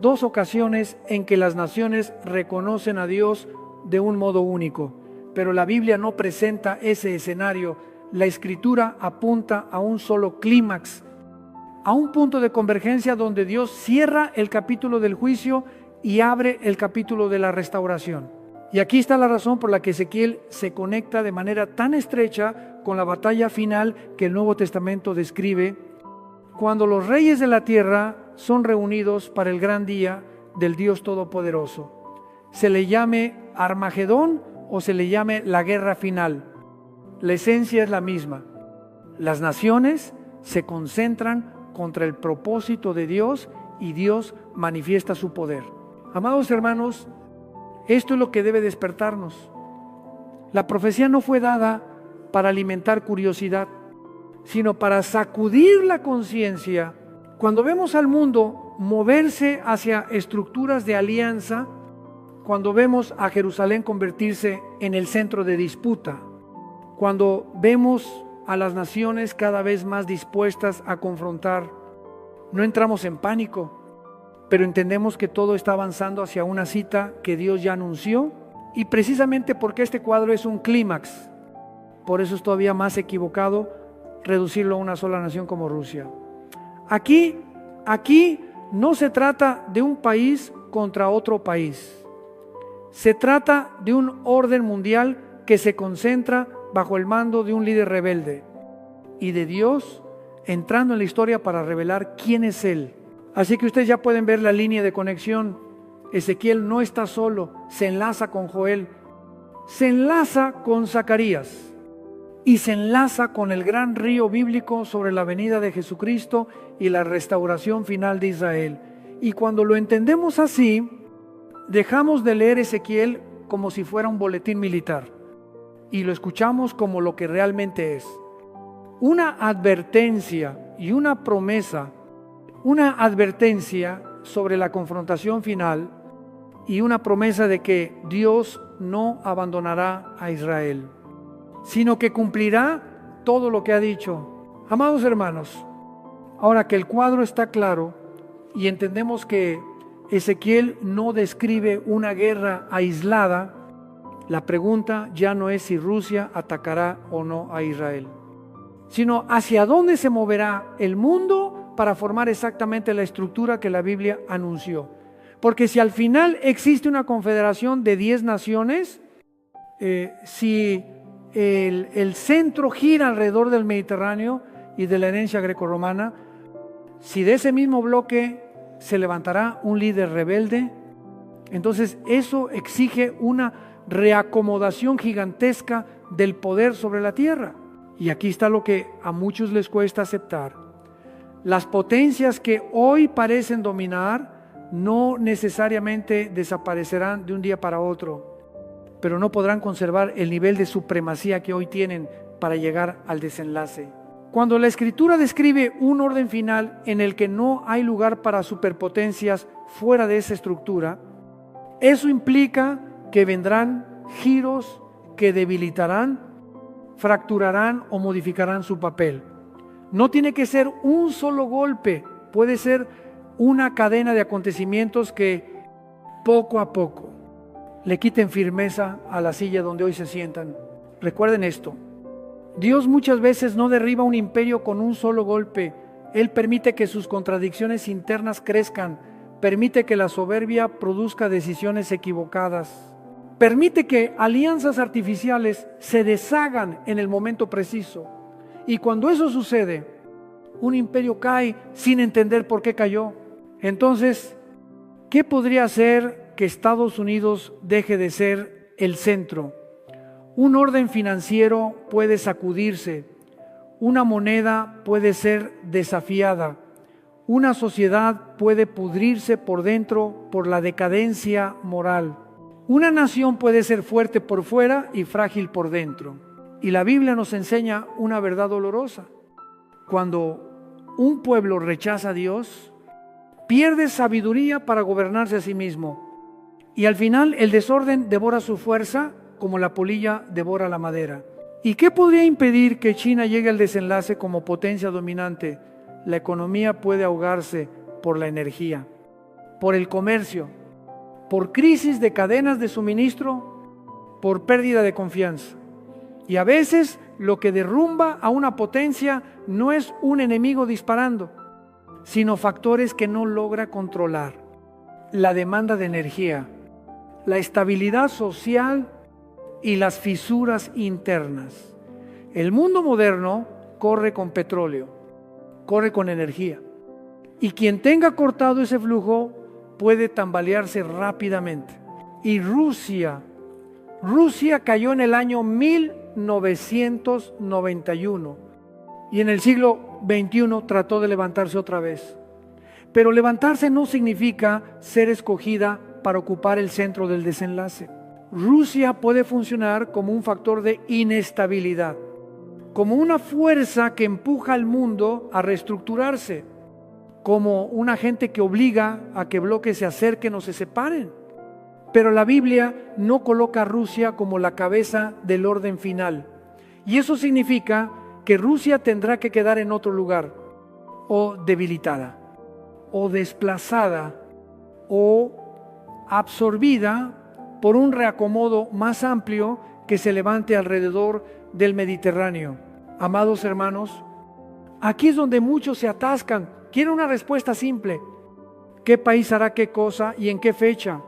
dos ocasiones en que las naciones reconocen a Dios de un modo único. Pero la Biblia no presenta ese escenario. La Escritura apunta a un solo clímax, a un punto de convergencia donde Dios cierra el capítulo del juicio y abre el capítulo de la restauración. Y aquí está la razón por la que Ezequiel se conecta de manera tan estrecha con la batalla final que el Nuevo Testamento describe cuando los reyes de la tierra son reunidos para el gran día del Dios Todopoderoso. Se le llame Armagedón o se le llame la guerra final. La esencia es la misma. Las naciones se concentran contra el propósito de Dios y Dios manifiesta su poder. Amados hermanos, esto es lo que debe despertarnos. La profecía no fue dada para alimentar curiosidad, sino para sacudir la conciencia. Cuando vemos al mundo moverse hacia estructuras de alianza, cuando vemos a Jerusalén convertirse en el centro de disputa, cuando vemos a las naciones cada vez más dispuestas a confrontar, no entramos en pánico, pero entendemos que todo está avanzando hacia una cita que Dios ya anunció, y precisamente porque este cuadro es un clímax, por eso es todavía más equivocado reducirlo a una sola nación como Rusia. Aquí no se trata de un país contra otro país, se trata de un orden mundial que se concentra bajo el mando de un líder rebelde y de Dios entrando en la historia para revelar quién es Él. Así que ustedes ya pueden ver la línea de conexión. Ezequiel no está solo, se enlaza con Joel, se enlaza con Zacarías y se enlaza con el gran río bíblico sobre la venida de Jesucristo y la restauración final de Israel. Y cuando lo entendemos así, dejamos de leer Ezequiel como si fuera un boletín militar y lo escuchamos como lo que realmente es: una advertencia y una promesa, una advertencia sobre la confrontación final y una promesa de que Dios no abandonará a Israel, sino que cumplirá todo lo que ha dicho. Amados hermanos, ahora que el cuadro está claro y entendemos que Ezequiel no describe una guerra aislada, la pregunta ya no es si Rusia atacará o no a Israel, sino hacia dónde se moverá el mundo para formar exactamente la estructura que la Biblia anunció. Porque si al final existe una confederación de 10 naciones, si el centro gira alrededor del Mediterráneo y de la herencia grecorromana, si de ese mismo bloque se levantará un líder rebelde, entonces eso exige una reacomodación gigantesca del poder sobre la tierra. Y aquí está lo que a muchos les cuesta aceptar. Las potencias que hoy parecen dominar no necesariamente desaparecerán de un día para otro, pero no podrán conservar el nivel de supremacía que hoy tienen para llegar al desenlace. Cuando la Escritura describe un orden final en el que no hay lugar para superpotencias fuera de esa estructura, eso implica que vendrán giros que debilitarán, fracturarán o modificarán su papel. No tiene que ser un solo golpe, puede ser una cadena de acontecimientos que poco a poco le quiten firmeza a la silla donde hoy se sientan. Recuerden esto: Dios muchas veces no derriba un imperio con un solo golpe. Él permite que sus contradicciones internas crezcan, permite que la soberbia produzca decisiones equivocadas, permite que alianzas artificiales se deshagan en el momento preciso. Y cuando eso sucede, un imperio cae sin entender por qué cayó. Entonces, ¿qué podría hacer que Estados Unidos deje de ser el centro? Un orden financiero puede sacudirse, una moneda puede ser desafiada, una sociedad puede pudrirse por dentro por la decadencia moral. Una nación puede ser fuerte por fuera y frágil por dentro. Y la Biblia nos enseña una verdad dolorosa. Cuando un pueblo rechaza a Dios, pierde sabiduría para gobernarse a sí mismo. Y al final el desorden devora su fuerza como la polilla devora la madera. ¿Y qué podría impedir que China llegue al desenlace como potencia dominante? La economía puede ahogarse por la energía, por el comercio, por crisis de cadenas de suministro, por pérdida de confianza. Y a veces lo que derrumba a una potencia no es un enemigo disparando, sino factores que no logra controlar: la demanda de energía, la estabilidad social y las fisuras internas. El mundo moderno corre con petróleo, corre con energía. Y quien tenga cortado ese flujo puede tambalearse rápidamente. Y Rusia cayó en el año 1991 y en el siglo XXI trató de levantarse otra vez. Pero levantarse no significa ser escogida para ocupar el centro del desenlace. Rusia puede funcionar como un factor de inestabilidad, como una fuerza que empuja al mundo a reestructurarse, como un agente que obliga a que bloques se acerquen o se separen. Pero la Biblia no coloca a Rusia como la cabeza del orden final. Y eso significa que Rusia tendrá que quedar en otro lugar, o debilitada, o desplazada, o absorbida por un reacomodo más amplio que se levante alrededor del Mediterráneo. Amados hermanos, aquí es donde muchos se atascan. Quieren una respuesta simple. ¿Qué país hará qué cosa y en qué fecha?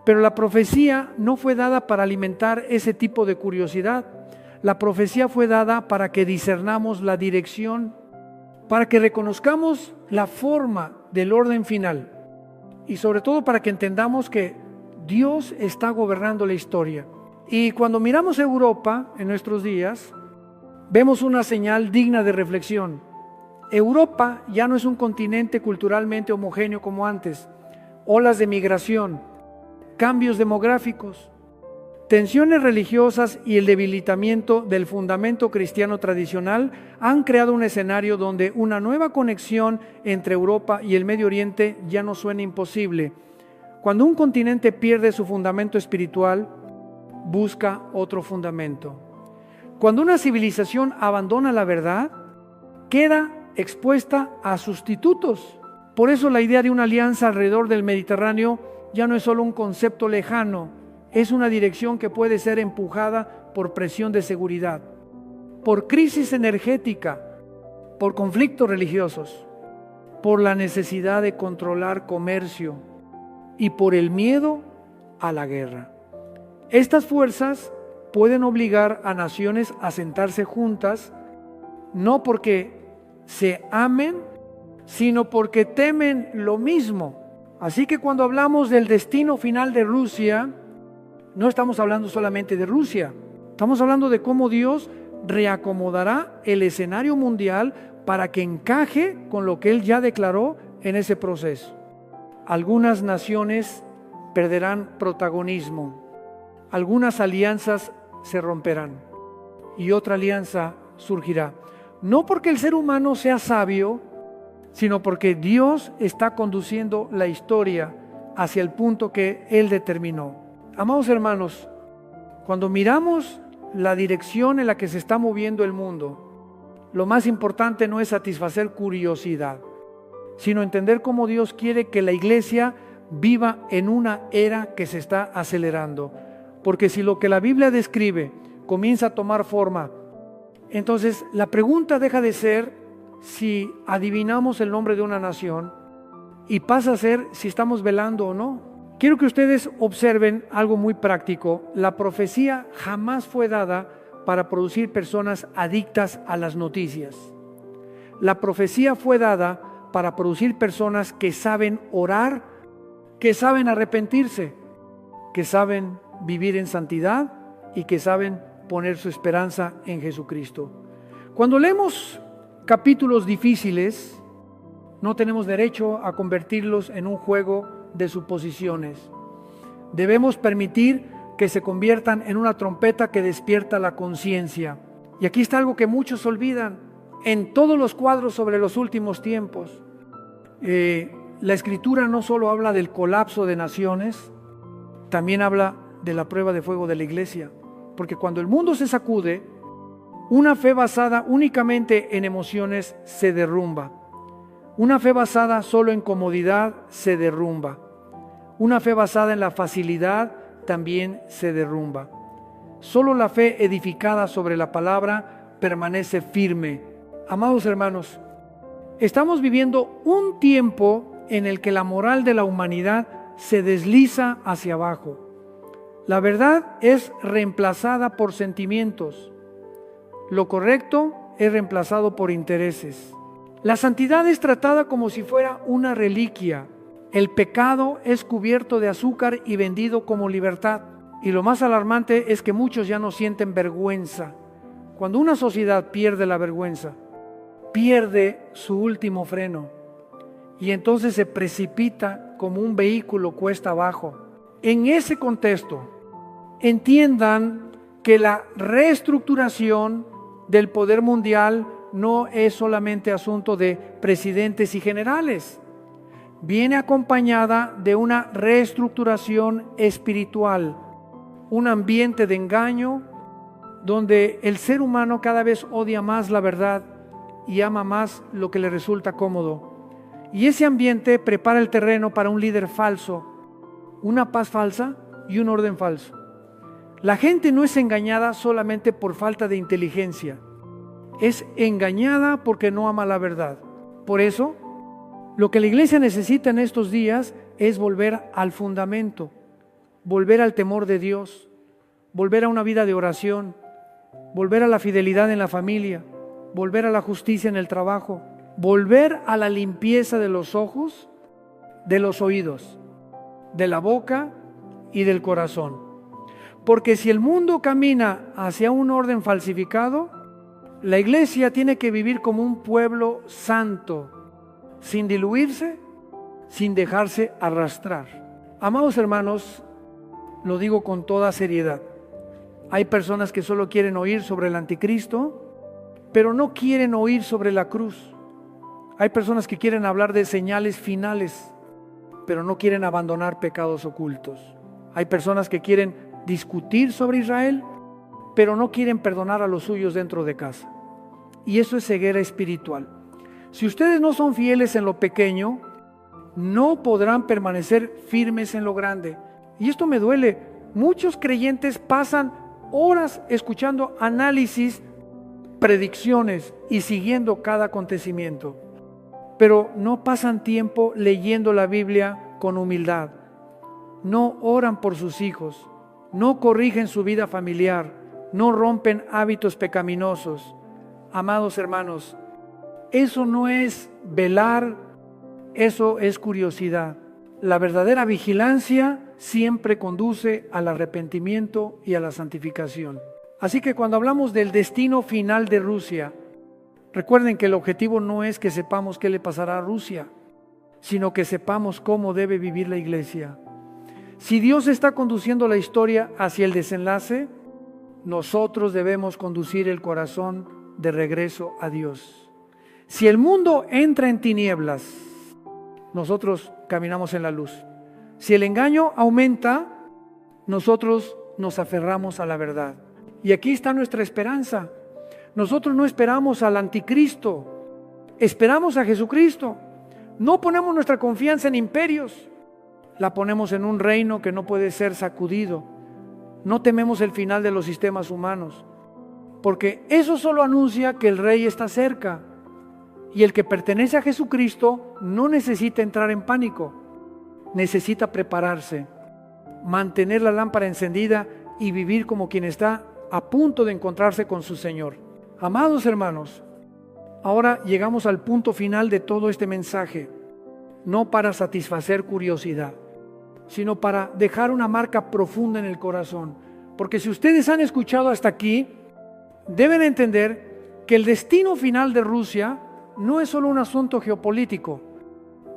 Pero la profecía no fue dada para alimentar ese tipo de curiosidad. La profecía fue dada para que discernamos la dirección, para que reconozcamos la forma del orden final y sobre todo para que entendamos que Dios está gobernando la historia. Y cuando miramos Europa en nuestros días, vemos una señal digna de reflexión. Europa ya no es un continente culturalmente homogéneo como antes. Olas de migración, cambios demográficos, tensiones religiosas y el debilitamiento del fundamento cristiano tradicional han creado un escenario donde una nueva conexión entre Europa y el Medio Oriente ya no suena imposible. Cuando un continente pierde su fundamento espiritual, busca otro fundamento. Cuando una civilización abandona la verdad, queda expuesta a sustitutos. Por eso la idea de una alianza alrededor del Mediterráneo ya no es solo un concepto lejano, es una dirección que puede ser empujada por presión de seguridad, por crisis energética, por conflictos religiosos, por la necesidad de controlar comercio y por el miedo a la guerra. Estas fuerzas pueden obligar a naciones a sentarse juntas, no porque se amen, sino porque temen lo mismo. Así que cuando hablamos del destino final de Rusia, no estamos hablando solamente de Rusia, estamos hablando de cómo Dios reacomodará el escenario mundial para que encaje con lo que Él ya declaró en ese proceso. Algunas naciones perderán protagonismo, algunas alianzas se romperán y otra alianza surgirá. No porque el ser humano sea sabio, sino porque Dios está conduciendo la historia hacia el punto que Él determinó. Amados hermanos, cuando miramos la dirección en la que se está moviendo el mundo, lo más importante no es satisfacer curiosidad, sino entender cómo Dios quiere que la iglesia viva en una era que se está acelerando. Porque si lo que la Biblia describe comienza a tomar forma, entonces la pregunta deja de ser si adivinamos el nombre de una nación y pasa a ser si estamos velando o no. Quiero que ustedes observen algo muy práctico. La profecía jamás fue dada para producir personas adictas a las noticias. La profecía fue dada para producir personas que saben orar, que saben arrepentirse, que saben vivir en santidad y que saben poner su esperanza en Jesucristo. Cuando leemos capítulos difíciles, no tenemos derecho a convertirlos en un juego de suposiciones. Debemos permitir que se conviertan en una trompeta que despierta la conciencia. Y aquí está algo que muchos olvidan en todos los cuadros sobre los últimos tiempos. La Escritura no solo habla del colapso de naciones, también habla de la prueba de fuego de la iglesia. Porque cuando el mundo se sacude, una fe basada únicamente en emociones se derrumba. Una fe basada solo en comodidad se derrumba. Una fe basada en la facilidad también se derrumba. Solo la fe edificada sobre la palabra permanece firme. Amados hermanos, estamos viviendo un tiempo en el que la moral de la humanidad se desliza hacia abajo. La verdad es reemplazada por sentimientos. Lo correcto es reemplazado por intereses. La santidad es tratada como si fuera una reliquia. El pecado es cubierto de azúcar y vendido como libertad. Y lo más alarmante es que muchos ya no sienten vergüenza. Cuando una sociedad pierde la vergüenza, pierde su último freno y entonces se precipita como un vehículo cuesta abajo. En ese contexto, entiendan que la reestructuración del poder mundial no es solamente asunto de presidentes y generales. Viene acompañada de una reestructuración espiritual, un ambiente de engaño donde el ser humano cada vez odia más la verdad y ama más lo que le resulta cómodo. Y ese ambiente prepara el terreno para un líder falso, una paz falsa y un orden falso. La gente no es engañada solamente por falta de inteligencia, es engañada porque no ama la verdad. Por eso, lo que la iglesia necesita en estos días es volver al fundamento, volver al temor de Dios, volver a una vida de oración, volver a la fidelidad en la familia, volver a la justicia en el trabajo, volver a la limpieza de los ojos, de los oídos, de la boca y del corazón. Porque si el mundo camina hacia un orden falsificado, la iglesia tiene que vivir como un pueblo santo, sin diluirse, sin dejarse arrastrar. Amados hermanos, lo digo con toda seriedad. Hay personas que solo quieren oír sobre el anticristo, pero no quieren oír sobre la cruz. Hay personas que quieren hablar de señales finales, pero no quieren abandonar pecados ocultos. Hay personas que quieren discutir sobre Israel, pero no quieren perdonar a los suyos dentro de casa. Y eso es ceguera espiritual. Si ustedes no son fieles en lo pequeño, no podrán permanecer firmes en lo grande. Y esto me duele. Muchos creyentes pasan horas escuchando análisis, predicciones y siguiendo cada acontecimiento, pero no pasan tiempo leyendo la Biblia con humildad. No oran por sus hijos, no corrigen su vida familiar, no rompen hábitos pecaminosos. Amados hermanos, eso no es velar, eso es curiosidad. La verdadera vigilancia siempre conduce al arrepentimiento y a la santificación. Así que cuando hablamos del destino final de Rusia, recuerden que el objetivo no es que sepamos qué le pasará a Rusia, sino que sepamos cómo debe vivir la iglesia. Si Dios está conduciendo la historia hacia el desenlace, nosotros debemos conducir el corazón de regreso a Dios. Si el mundo entra en tinieblas, nosotros caminamos en la luz. Si el engaño aumenta, nosotros nos aferramos a la verdad. Y aquí está nuestra esperanza. Nosotros no esperamos al anticristo, esperamos a Jesucristo. No ponemos nuestra confianza en imperios, la ponemos en un reino que no puede ser sacudido. No tememos el final de los sistemas humanos, porque eso solo anuncia que el rey está cerca. Y el que pertenece a Jesucristo no necesita entrar en pánico, necesita prepararse, mantener la lámpara encendida y vivir como quien está a punto de encontrarse con su Señor. Amados hermanos, ahora llegamos al punto final de todo este mensaje, no para satisfacer curiosidad, sino para dejar una marca profunda en el corazón. Porque si ustedes han escuchado hasta aquí, deben entender que el destino final de Rusia no es solo un asunto geopolítico,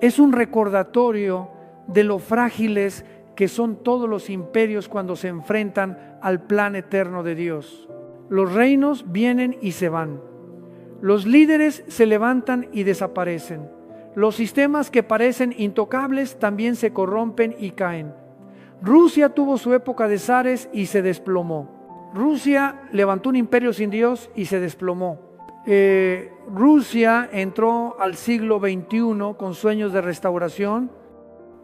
es un recordatorio de lo frágiles que son todos los imperios cuando se enfrentan al plan eterno de Dios. Los reinos vienen y se van, los líderes se levantan y desaparecen, los sistemas que parecen intocables también se corrompen y caen. Rusia tuvo su época de zares y se desplomó. Rusia levantó un imperio sin Dios y se desplomó. Rusia entró al siglo XXI con sueños de restauración,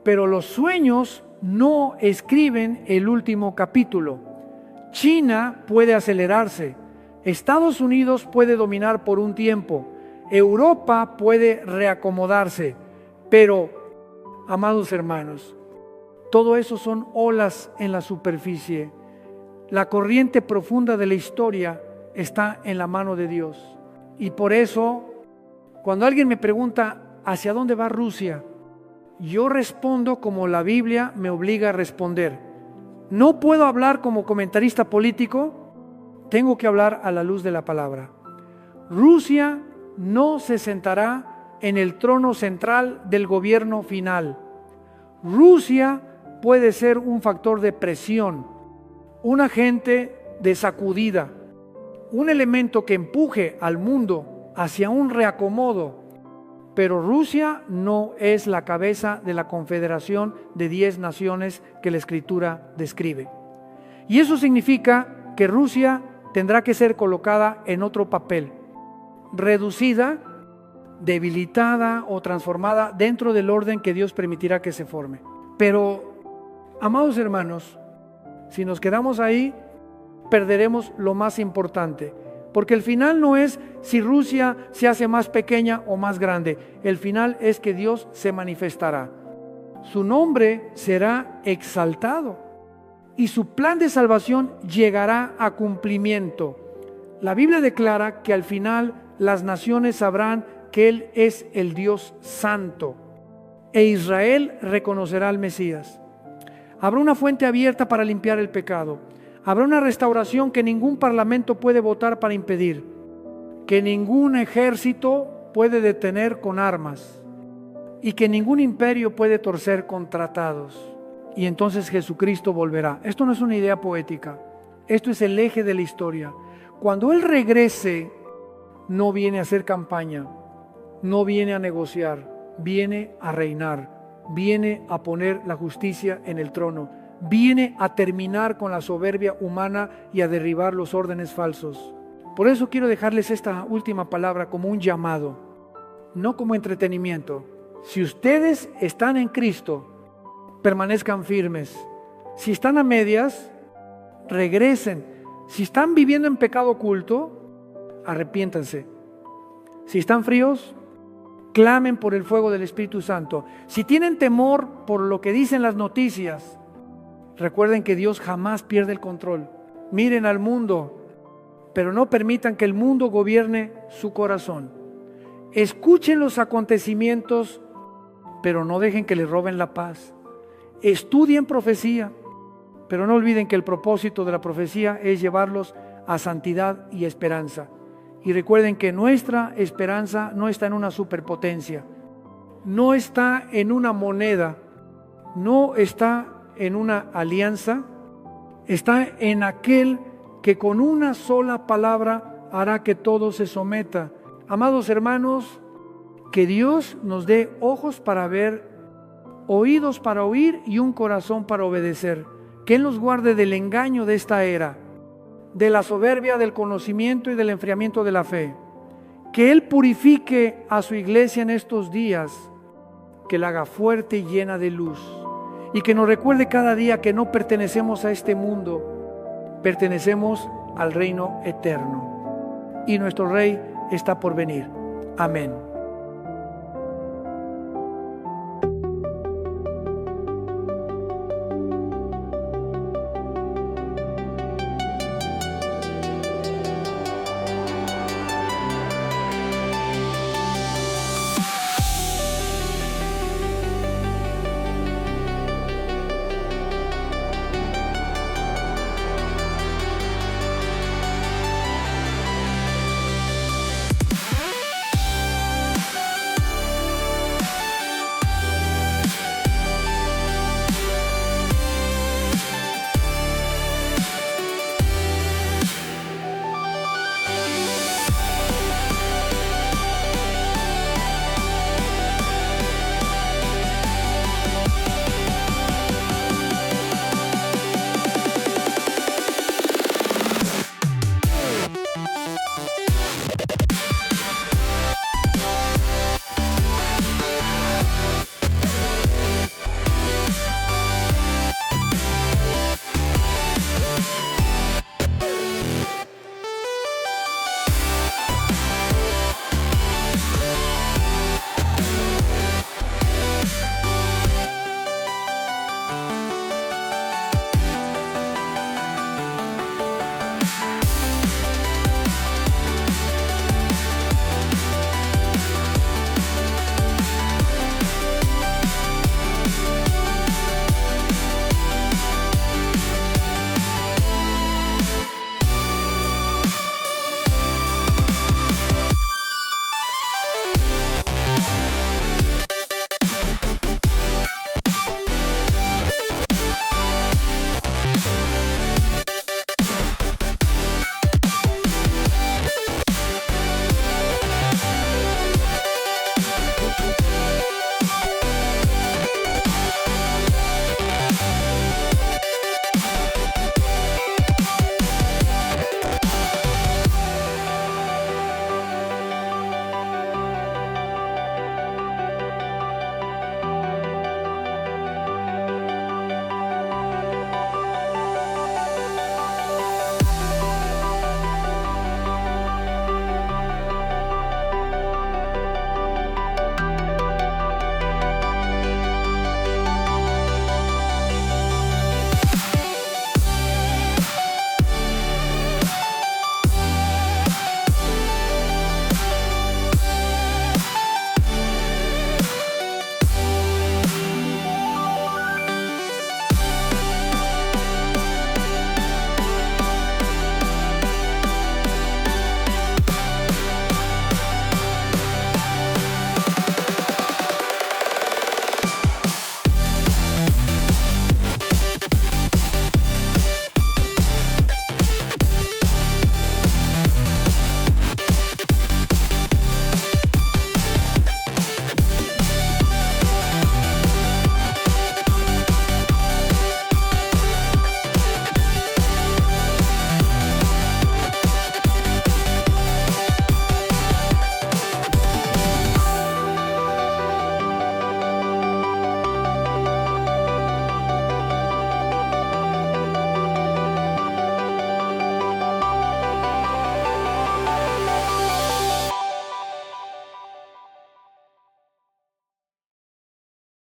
pero los sueños no escriben el último capítulo. China puede acelerarse, Estados Unidos puede dominar por un tiempo, Europa puede reacomodarse, pero, amados hermanos, todo eso son olas en la superficie. La corriente profunda de la historia está en la mano de Dios. Y por eso Cuando alguien me pregunta ¿hacia dónde va Rusia?, yo respondo como la Biblia me obliga a responder. No puedo hablar como comentarista político, tengo que hablar a la luz de la palabra. Rusia no se sentará en el trono central del gobierno final. Rusia puede ser un factor de presión, un agente de sacudida, un elemento que empuje al mundo hacia un reacomodo. Pero Rusia no es la cabeza de la confederación de 10 naciones que la Escritura describe. Y eso significa que Rusia tendrá que ser colocada en otro papel, reducida, debilitada o transformada dentro del orden que Dios permitirá que se forme. Pero, amados hermanos, si nos quedamos ahí, perderemos lo más importante. Porque el final no es si Rusia se hace más pequeña o más grande. El final es que Dios se manifestará. Su nombre será exaltado y su plan de salvación llegará a cumplimiento. La Biblia declara que al final las naciones sabrán que Él es el Dios santo e Israel reconocerá al Mesías. Habrá una fuente abierta para limpiar el pecado. Habrá una restauración que ningún parlamento puede votar para impedir, que ningún ejército puede detener con armas y que ningún imperio puede torcer con tratados. Y entonces Jesucristo volverá. Esto no es una idea poética, esto es el eje de la historia. Cuando Él regrese, no viene a hacer campaña, no viene a negociar, viene a reinar, viene a poner la justicia en el trono. Viene a terminar con la soberbia humana y a derribar los órdenes falsos. Por eso quiero dejarles esta última palabra como un llamado, no como entretenimiento. Si ustedes están en Cristo, permanezcan firmes. Si están a medias, regresen. Si están viviendo en pecado oculto, arrepiéntanse. Si están fríos, clamen por el fuego del Espíritu Santo. Si tienen temor por lo que dicen las noticias, recuerden que Dios jamás pierde el control. Miren al mundo, pero no permitan que el mundo gobierne su corazón. Escuchen los acontecimientos, pero no dejen que les roben la paz. Estudien profecía, pero no olviden que el propósito de la profecía es llevarlos a santidad y esperanza. Y recuerden que nuestra esperanza no está en una superpotencia, no está en una moneda, no está en una alianza, está en aquel que con una sola palabra hará que todo se someta. Amados hermanos, que Dios nos dé ojos para ver, oídos para oír y un corazón para obedecer. Que Él nos guarde del engaño de esta era, de la soberbia del conocimiento y del enfriamiento de la fe. Que Él purifique a su iglesia en estos días, que la haga fuerte y llena de luz. Y que nos recuerde cada día que no pertenecemos a este mundo, pertenecemos al reino eterno. Y nuestro Rey está por venir. Amén.